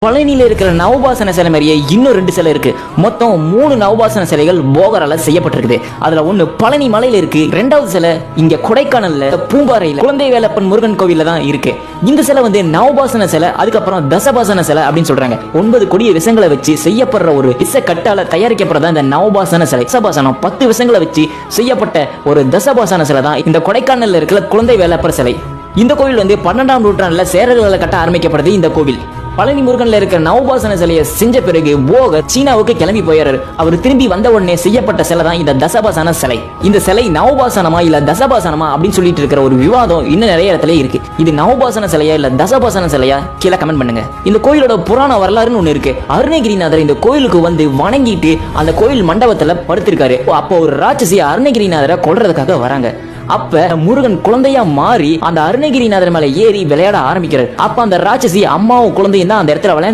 பழனியில இருக்கிற நவபாசன சிலை மாதிரியே இன்னும் 2 சிலை இருக்கு. மொத்தம் 3 நவபாசன சிலைகள் போகரால செய்யப்பட்டிருக்குது. அதுல ஒண்ணு பழனி மலையில இருக்கு, 2வது சிலை இங்க கொடைக்கானல்ல பூம்பாறையில குழந்தை வேலப்பன் முருகன் கோவில்ல தான் இருக்கு. இந்த சிலை நவபாசன சிலை, அதுக்கப்புறம் தசபாசன சிலை அப்படின்னு சொல்றாங்க. 9 கொடிய விஷங்களை வச்சு செய்யப்படுற ஒரு விச கட்டால தயாரிக்கப்படுறதா இந்த நவபாசன சிலை. தசபாசனம் 10 விஷங்களை வச்சு செய்யப்பட்ட ஒரு தசபாசன சிலை தான் இந்த கொடைக்கானல்ல இருக்கிற குழந்தை வேலப்பர் சிலை. இந்த கோவில் 12ஆம் நூற்றாண்டுல சேரர்களால கட்ட ஆரம்பிக்கப்படுது. இந்த கோவில் பழனி முருகன்ல இருக்கிற நவபாசன சிலையை செஞ்ச பிறகு போகர் சீனாவுக்கு கிளம்பி போயிறாரு. அவர் திரும்பி வந்த உடனே செய்யப்பட்ட சிலை தான் இந்த தசபாசன சிலை. இந்த சிலை நவபாசனமா இல்ல தசபாசனமா அப்படின்னு சொல்லிட்டு இருக்கிற ஒரு விவாதம் இன்னும் நிறைய இடத்துல இருக்கு. இது நவபாசன சிலையா இல்ல தசபாசன சிலையா கீழே கமெண்ட் பண்ணுங்க. இந்த கோயிலோட புராண வரலாறுன்னு ஒண்ணு இருக்கு. அருணகிரிநாதர் இந்த கோயிலுக்கு வந்து வணங்கிட்டு அந்த கோயில் மண்டபத்துல படுத்திருக்காரு. அப்போ ஒரு ராட்சசி அருணகிரிநாதரை கொல்றதுக்காக வராங்க. அப்ப முருகன் குழந்தையா மாறி அந்த அருணகிரிநாதர் மேல ஏறி விளையாட ஆரம்பிக்கிறார். அப்ப அந்த ராட்சசி அம்மாவும் குழந்தையும் தான் அந்த இடத்துல விளையாண்டு